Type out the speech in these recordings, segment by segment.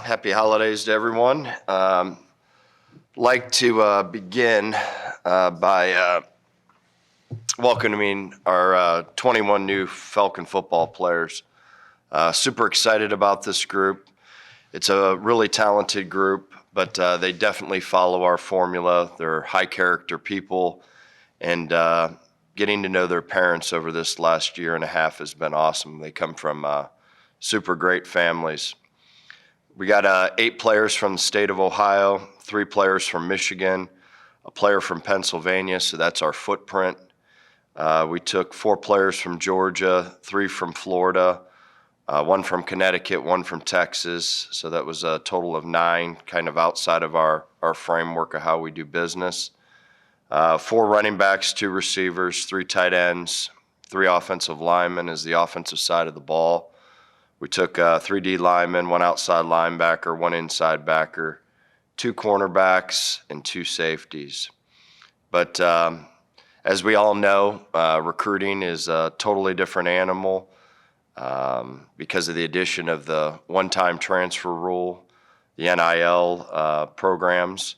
Happy holidays to everyone. Like to begin by welcoming our 21 new Falcon football players. Super excited about this group. It's a really talented group, but they definitely follow our formula. They're high character people, and getting to know their parents over this last year and a half has been awesome. They come from super great families. We got 8 players from the state of Ohio, 3 players from Michigan, a player from Pennsylvania, so that's our footprint. We took 4 players from Georgia, 3 from Florida, 1 from Connecticut, 1 from Texas, so that was a total of 9, kind of outside of our framework of how we do business. 4 running backs, 2 receivers, 3 tight ends, 3 offensive linemen is the offensive side of the ball. We took 3 D linemen, 1 outside linebacker, 1 inside backer, 2 cornerbacks, and 2 safeties. But as we all know, recruiting is a totally different animal because of the addition of the one-time transfer rule, the NIL programs.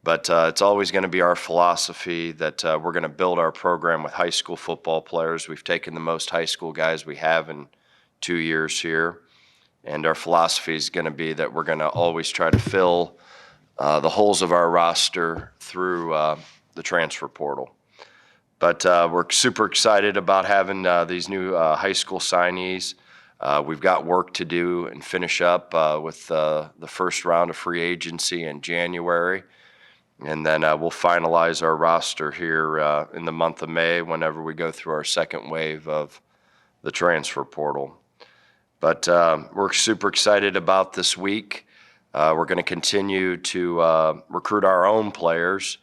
But it's always going to be our philosophy that we're going to build our program with high school football players. We've taken the most high school guys we have in 2 years here, and our philosophy is going to be that we're going to always try to fill the holes of our roster through the transfer portal. But we're super excited about having these new high school signees. We've got work to do and finish up with the first round of free agency in January, and then we'll finalize our roster here in the month of May whenever we go through our second wave of the transfer portal. But we're super excited about this week. We're going to continue to recruit our own players,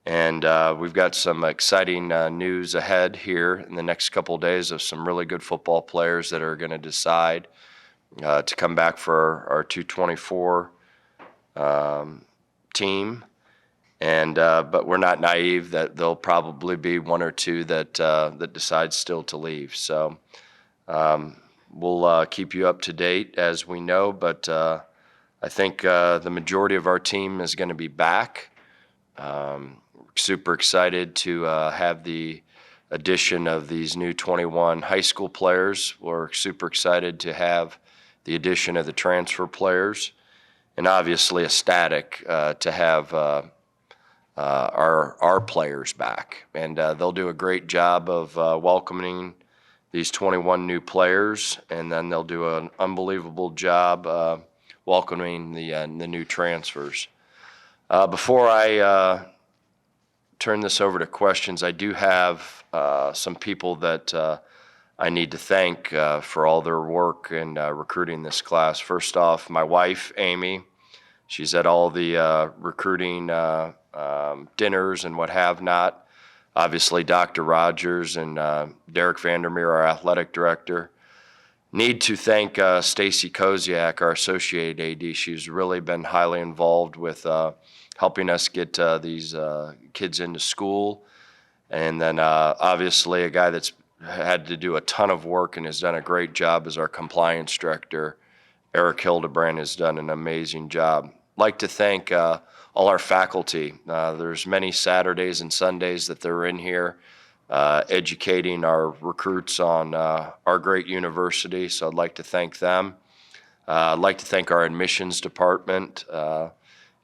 and we've got some exciting news ahead here in the next couple of days of some really good football players that are going to decide to come back for our 224 team. And but we're not naive that there'll probably be 1 or 2 that decide still to leave. So we'll keep you up to date as we know, but I think the majority of our team is going to be back. Super excited to have the addition of these new 21 high school players. We're super excited to have the addition of the transfer players, and obviously ecstatic to have our players back. And they'll do a great job of welcoming these 21 new players, and then they'll do an unbelievable job welcoming the new transfers. Before I turn this over to questions, I do have some people that I need to thank for all their work in recruiting this class. First off, my wife, Amy. She's at all the recruiting dinners and what have not. Obviously, Dr. Rogers and Derek Vandermeer, our athletic director. Need to thank Stacy Koziak, our associate AD. She's really been highly involved with helping us get these kids into school. And then obviously a guy that's had to do a ton of work and has done a great job is our compliance director. Eric Hildebrand has done an amazing job. Like to thank all our faculty. There's many Saturdays and Sundays that they're in here educating our recruits on our great university, so I'd like to thank them. I'd like to thank our admissions department.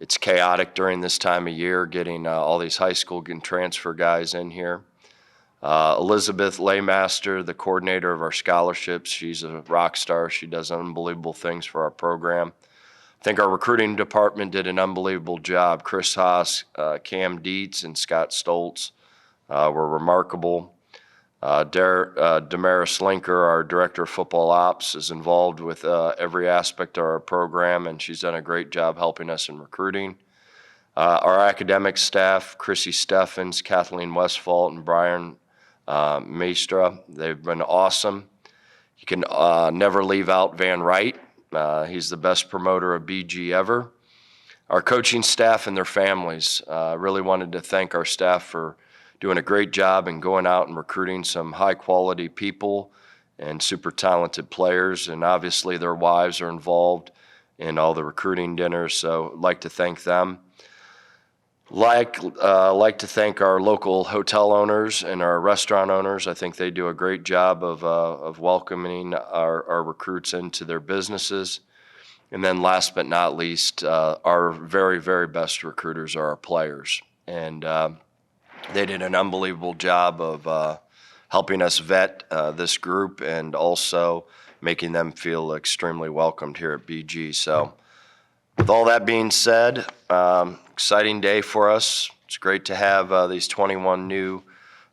It's chaotic during this time of year getting all these high school and transfer guys in here. Elizabeth Laymaster, the coordinator of our scholarships, she's a rock star. She does unbelievable things for our program. I think our recruiting department did an unbelievable job. Chris Haas, Cam Dietz, and Scott Stoltz were remarkable. Damaris Linker, our director of football ops, is involved with every aspect of our program, and she's done a great job helping us in recruiting. Our academic staff, Chrissy Steffens, Kathleen Westfall, and Brian Maestra, they've been awesome. You can never leave out Van Wright. He's the best promoter of BG ever. Our coaching staff and their families, really wanted to thank our staff for doing a great job and going out and recruiting some high-quality people and super talented players, and obviously their wives are involved in all the recruiting dinners. So I'd like to thank them. Like to thank our local hotel owners and our restaurant owners. I think they do a great job of welcoming our recruits into their businesses. And then last but not least, our very, very best recruiters are our players. And they did an unbelievable job of helping us vet this group and also making them feel extremely welcomed here at BG. So with all that being said, exciting day for us. It's great to have these 21 new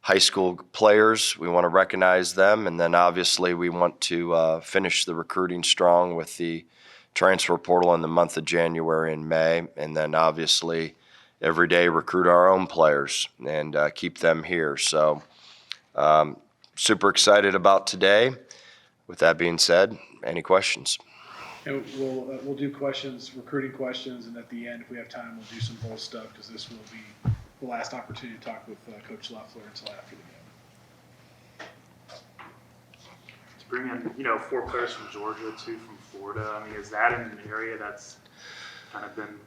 high school players. We want to recognize them, and then obviously we want to finish the recruiting strong with the transfer portal in the month of January and May, and then obviously every day recruit our own players and keep them here. So super excited about today. With that being said, any questions? And we'll do questions, recruiting questions, and at the end, if we have time, we'll do some bowl stuff because this will be the last opportunity to talk with Coach Loeffler until after the game. To bring in, 4 players from Georgia, 2 from Florida. I mean, is that an area that's kind of been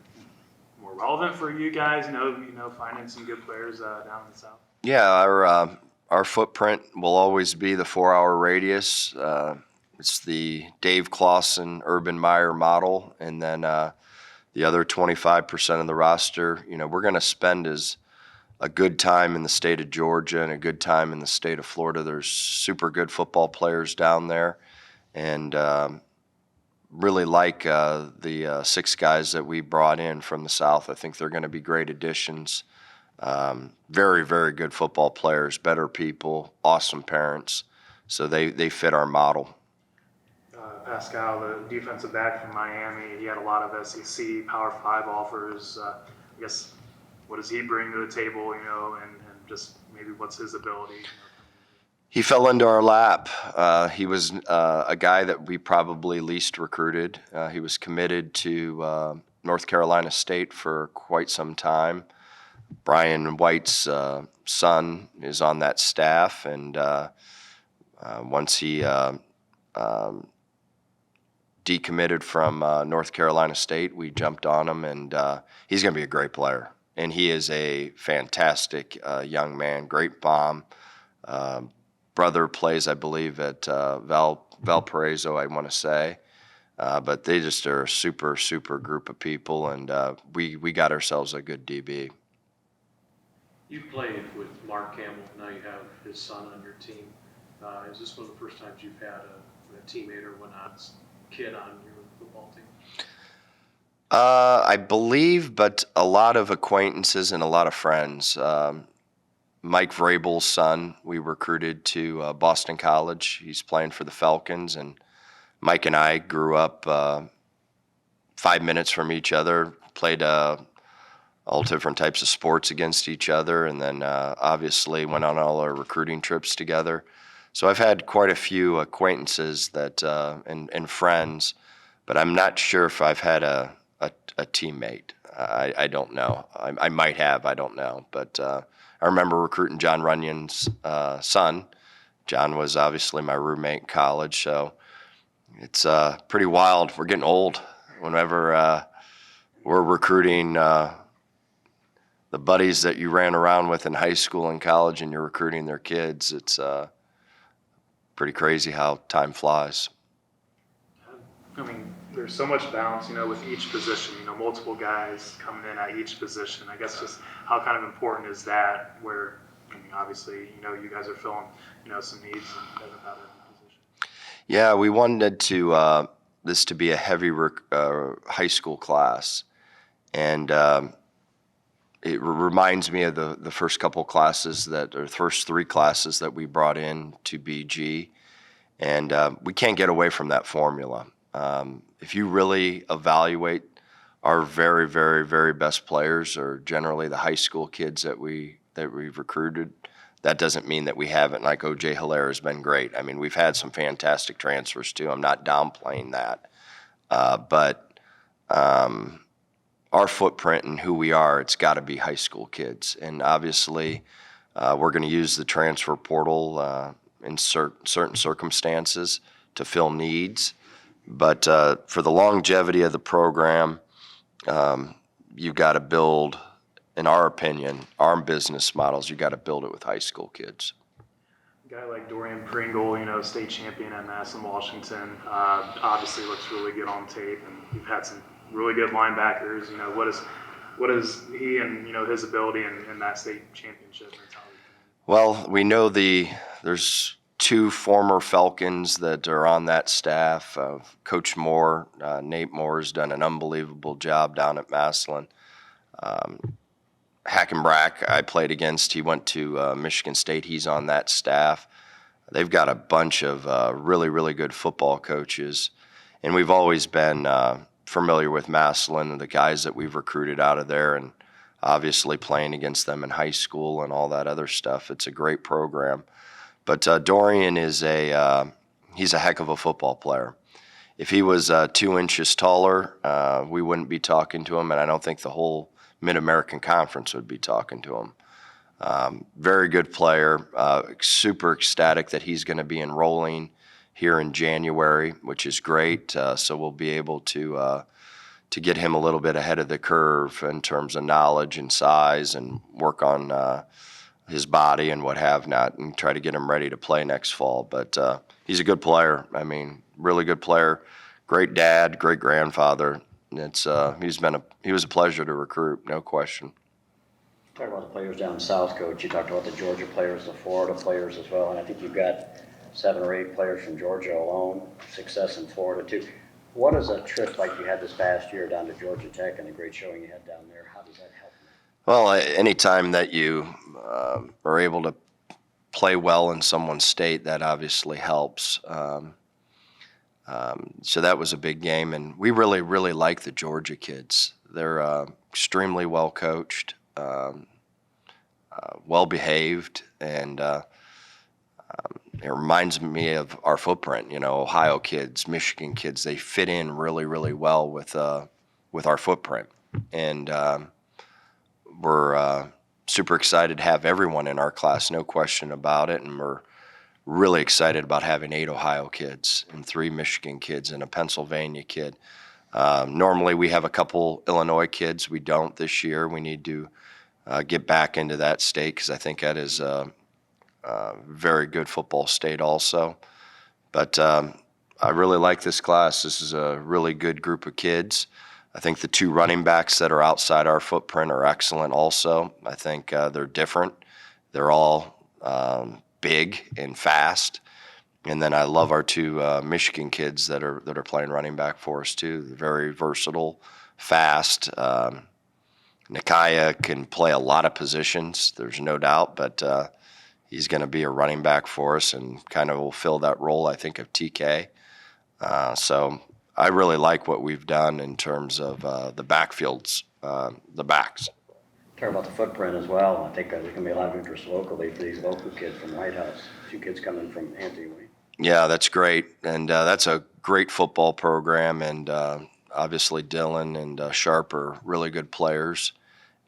more relevant for you guys? Finding some good players down in the South. Yeah, our footprint will always be the 4-hour radius. It's the Dave Clawson, Urban Meyer model, and then the other 25% of the roster, we're going to spend as a good time in the state of Georgia and a good time in the state of Florida. There's super good football players down there, and really like the 6 guys that we brought in from the South. I think they're going to be great additions. Very, very good football players, better people, awesome parents. So they fit our model. Pascal, the defensive back from Miami, he had a lot of SEC Power 5 offers. I guess, what does he bring to the table, and just maybe what's his ability? He fell into our lap. He was a guy that we probably least recruited. He was committed to North Carolina State for quite some time. Brian White's son is on that staff, and once he decommitted from North Carolina State, we jumped on him, and he's going to be a great player. And he is a fantastic young man, great bomb. Brother plays, I believe, at Valparaiso, I want to say. But they just are a super, super group of people, and we got ourselves a good DB. You played with Mark Campbell. Now you have his son on your team. Is this one of the first times you've had a teammate or whatnot kid on your football team? I believe, but a lot of acquaintances and a lot of friends. Mike Vrabel's son, we recruited to Boston College. He's playing for the Falcons, and Mike and I grew up 5 minutes from each other, played all different types of sports against each other, and then obviously went on all our recruiting trips together. So I've had quite a few acquaintances that and friends, but I'm not sure if I've had a teammate. I don't know. I might have. I don't know. But I remember recruiting John Runyon's son. John was obviously my roommate in college, so it's pretty wild. We're getting old whenever we're recruiting the buddies that you ran around with in high school and college, and you're recruiting their kids. It's pretty crazy how time flies. I mean, there's so much balance, with each position, multiple guys coming in at each position. I guess just how kind of important is that where, obviously, you guys are filling, some needs in another position. Yeah, we wanted to this to be a heavy high school class, and it reminds me of the first couple classes or first 3 classes that we brought in to BG, and we can't get away from that formula. If you really evaluate our very, very, very best players, are generally the high school kids that we've recruited. That doesn't mean that we haven't. Like O.J. Hilaire has been great. I mean, we've had some fantastic transfers too. I'm not downplaying that, but our footprint and who we are, it's got to be high school kids. And obviously, we're going to use the transfer portal in certain circumstances to fill needs. But for the longevity of the program, you've got to build, in our opinion, our business models, you got to build it with high school kids. A guy like Dorian Pringle, state champion at Mass in Washington, obviously looks really good on tape, and you've had some really good linebackers. What is he and his ability in that state championship mentality? Well, we know there's two former Falcons that are on that staff. Coach Moore, Nate Moore, has done an unbelievable job down at Massillon. Hackenbrack, I played against. He went to Michigan State. He's on that staff. They've got a bunch of really, really good football coaches, and we've always been familiar with Massillon and the guys that we've recruited out of there, and obviously playing against them in high school and all that other stuff. It's a great program. But Dorian is he's a heck of a football player. If he was 2 inches taller, we wouldn't be talking to him, and I don't think the whole Mid-American Conference would be talking to him. Very good player. Super ecstatic that he's going to be enrolling here in January, which is great. So we'll be able to get him a little bit ahead of the curve in terms of knowledge and size, and work on his body and what have not, and try to get him ready to play next fall. But he's a good player. I mean, really good player. Great dad, great grandfather. It's he was a pleasure to recruit, no question. Talk about the players down south, Coach. You talked about the Georgia players, the Florida players as well, and I think you've got 7 or 8 players from Georgia alone. Success in Florida too. What is a trip like you had this past year down to Georgia Tech and the great showing you had down there? How does that help? Well, anytime that you are able to play well in someone's state, that obviously helps. So that was a big game, and we really, really like the Georgia kids. They're extremely well coached, well behaved, and it reminds me of our footprint. Ohio kids, Michigan kids, they fit in really, really well with our footprint, and we're super excited to have everyone in our class, no question about it, and we're really excited about having 8 Ohio kids and 3 Michigan kids and a Pennsylvania kid. Normally we have a couple Illinois kids. We don't this year. We need to get back into that state because I think that is a very good football state also. But I really like this class. This is a really good group of kids. I think the 2 running backs that are outside our footprint are excellent also. I think they're different. They're all big and fast. And then I love our 2 Michigan kids that are playing running back for us too. They're very versatile, fast. Nakaya can play a lot of positions, there's no doubt, but he's going to be a running back for us and kind of will fill that role, I think, of TK. So I really like what we've done in terms of the backfields, the backs. Talk about the footprint as well. I think there's going to be a lot of interest locally for these local kids from White House. 2 kids coming from Anthony Wayne. Yeah, that's great, and that's a great football program, and obviously Dylan and Sharp are really good players,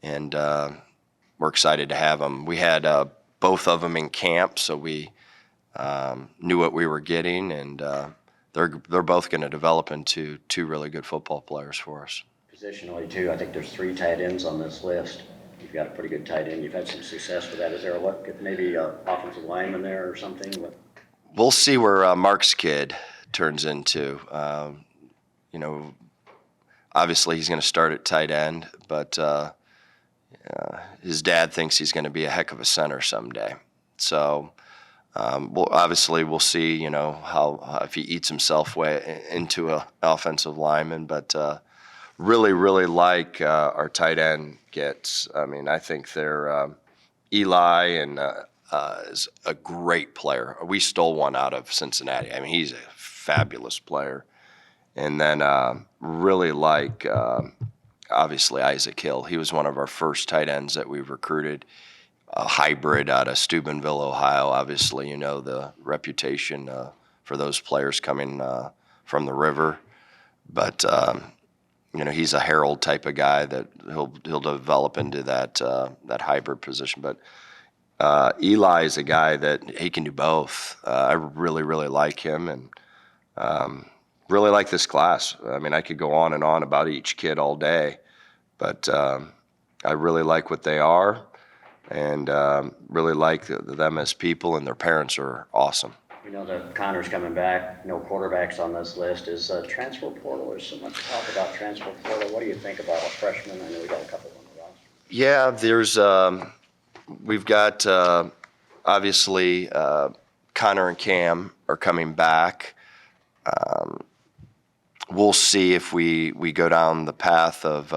and we're excited to have them. We had both of them in camp, so we knew what we were getting, and they're both going to develop into 2 really good football players for us. Positionally too, I think there's 3 tight ends on this list. You've got a pretty good tight end. You've had some success with that. Is there a look at maybe an offensive lineman there or something? We'll see where Mark's kid turns into. Obviously he's going to start at tight end, but his dad thinks he's going to be a heck of a center someday. So we'll see, how if he eats himself way into an offensive lineman, but really, really like our tight end gets. I mean, I think they're Eli and is a great player. We stole one out of Cincinnati. I mean, he's a fabulous player. And then really like, obviously, Isaac Hill. He was one of our first tight ends that we recruited, a hybrid out of Steubenville, Ohio. Obviously, the reputation for those players coming from the river. But, he's a herald type of guy that he'll develop into that hybrid position. But Eli is a guy that he can do both. I really, really like him, and really like this class. I mean, I could go on and on about each kid all day, but I really like what they are, and really like them as people, and their parents are awesome. We know that Connor's coming back, no quarterbacks on this list. Is transfer portal, there's so much talk about transfer portal. What do you think about a freshman? I know we got a couple on the roster. Yeah, we've got obviously Connor and Cam are coming back. We'll see if we go down the path of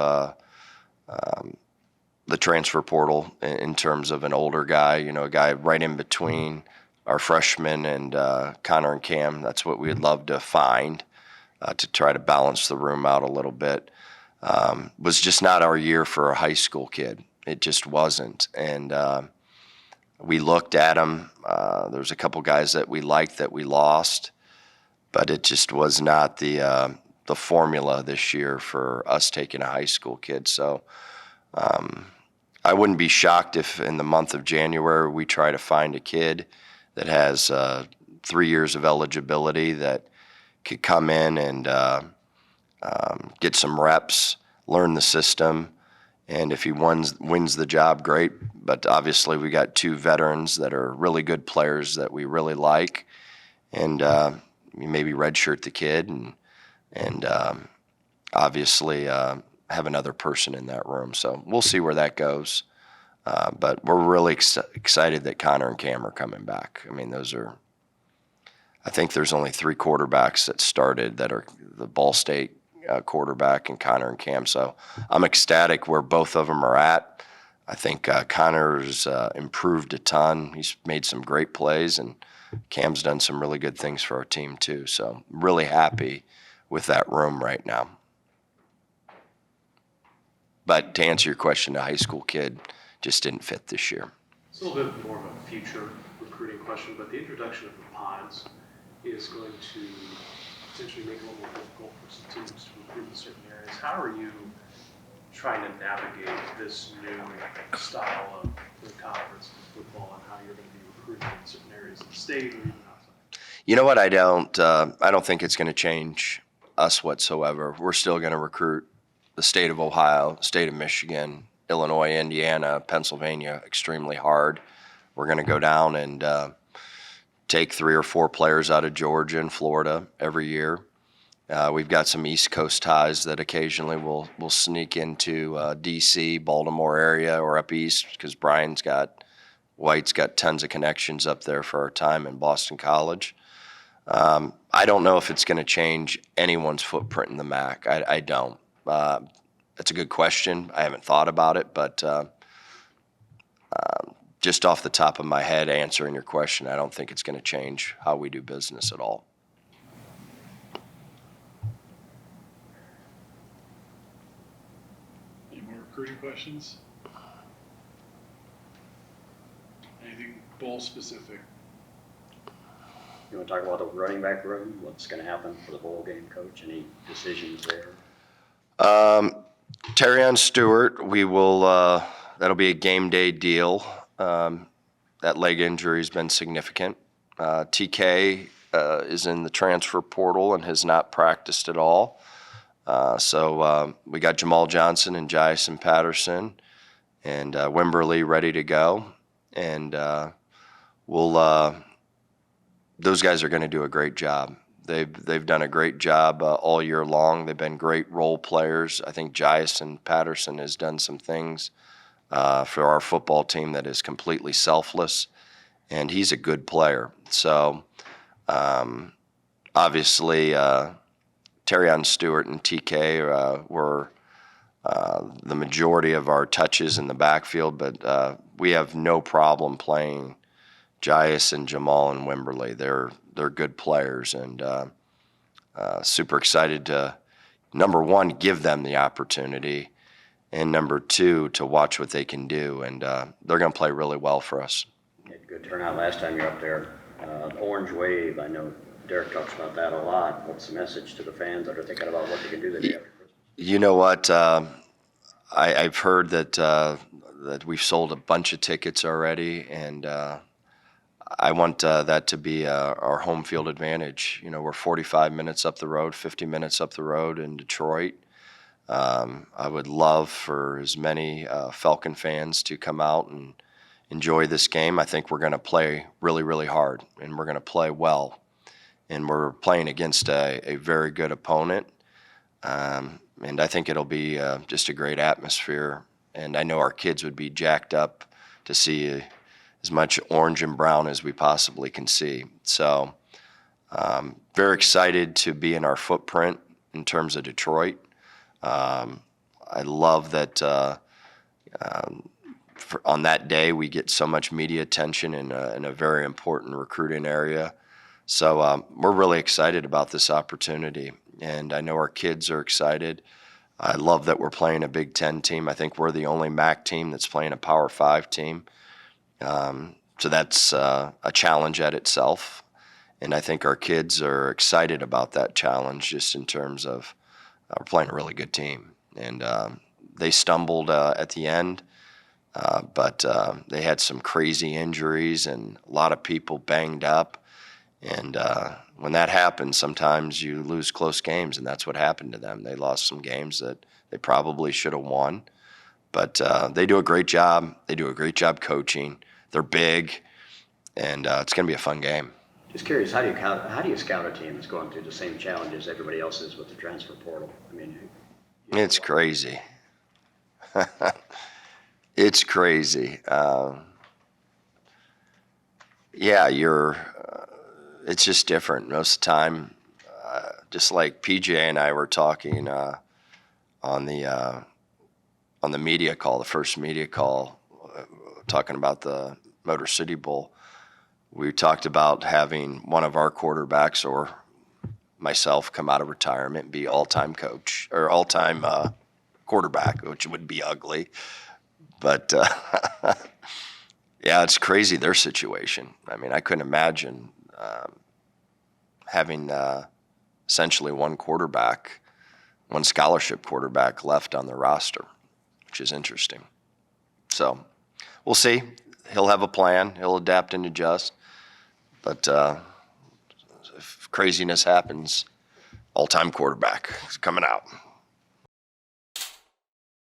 the transfer portal in terms of an older guy, a guy right in between our freshmen and Connor and Cam. That's what we'd love to find to try to balance the room out a little bit. Was just not our year for a high school kid. It just wasn't. And we looked at them. There was a couple guys that we liked that we lost, but it just was not the formula this year for us taking a high school kid. So I wouldn't be shocked if in the month of January we try to find a kid that has 3 years of eligibility that could come in and get some reps, learn the system, and if he wins the job, great. But obviously we got 2 veterans that are really good players that we really like, and maybe redshirt the kid and obviously have another person in that room. So we'll see where that goes. But we're really excited that Connor and Cam are coming back. I mean, I think there's only 3 quarterbacks that started that are the Ball State quarterback and Connor and Cam. So I'm ecstatic where both of them are at. I think Connor's improved a ton. He's made some great plays, and Cam's done some really good things for our team too. So really happy with that room right now. But to answer your question, a high school kid just didn't fit this year. It's a little bit more of a future recruiting question, but the introduction of the pods is going to potentially make it a little more difficult for some teams to recruit in certain areas. How are you trying to navigate this new style of the conference in football and how you're going to be recruiting in certain areas of the state or even outside? You know what? I don't think it's going to change us whatsoever. We're still going to recruit the state of Ohio, state of Michigan, Illinois, Indiana, Pennsylvania extremely hard. We're going to go down and take 3 or 4 players out of Georgia and Florida every year. We've got some East Coast ties that occasionally we'll sneak into D.C., Baltimore area or up east because White's got tons of connections up there for our time in Boston College. I don't know if it's going to change anyone's footprint in the MAC. I don't. That's a good question. I haven't thought about it, but just off the top of my head, answering your question, I don't think it's going to change how we do business at all. Any more recruiting questions? Anything bowl specific? You want to talk about the running back room? What's going to happen for the bowl game, Coach? Any decisions there? Terrion Stewart, we will. That'll be a game day deal. That leg injury has been significant. TK is in the transfer portal and has not practiced at all. So we got Jamal Johnson and Jason Patterson and Wimberly ready to go, and those guys are going to do a great job. They've done a great job all year long. They've been great role players. I think Jason Patterson has done some things for our football team that is completely selfless, and he's a good player. So obviously Terrion Stewart and TK were the majority of our touches in the backfield, but we have no problem playing Jais and Jamal and Wimberly. They're good players, and super excited to, number one, give them the opportunity, and number 2, to watch what they can do. And they're going to play really well for us. You had a good turnout last time you were up there. Orange Wave, I know Derek talks about that a lot. What's the message to the fans that are thinking about what they can do the day after Christmas? You know what? I've heard that we've sold a bunch of tickets already, and I want that to be our home field advantage. You know, we're 45 minutes up the road, 50 minutes up the road in Detroit. I would love for as many Falcon fans to come out and enjoy this game. I think we're going to play really, really hard, and we're going to play well. And we're playing against a very good opponent. And I think it'll be just a great atmosphere. And I know our kids would be jacked up to see as much orange and brown as we possibly can see. So very excited to be in our footprint in terms of Detroit. I love that on that day we get so much media attention in a very important recruiting area. So we're really excited about this opportunity, and I know our kids are excited. I love that we're playing a Big Ten team. I think we're the only MAC team that's playing a Power 5 team. So that's a challenge at itself, and I think our kids are excited about that challenge just in terms of we're playing a really good team. And they stumbled at the end, but they had some crazy injuries and a lot of people banged up. And when that happens, sometimes you lose close games, and that's what happened to them. They lost some games that they probably should have won. But they do a great job. They do a great job coaching. They're big, and it's going to be a fun game. Just curious, how do you scout a team that's going through the same challenges everybody else is with the transfer portal? I mean, It's crazy. It's crazy. Yeah, it's just different. Most of the time, just like PJ and I were talking on the media call, the first media call, talking about the Motor City Bowl. We talked about having one of our quarterbacks or myself come out of retirement and be all-time coach or all-time quarterback, which would be ugly. But yeah, it's crazy, their situation. I mean, I couldn't imagine having essentially one scholarship quarterback left on the roster, which is interesting. So we'll see. He'll have a plan. He'll adapt and adjust. But if craziness happens, all-time quarterback is coming out.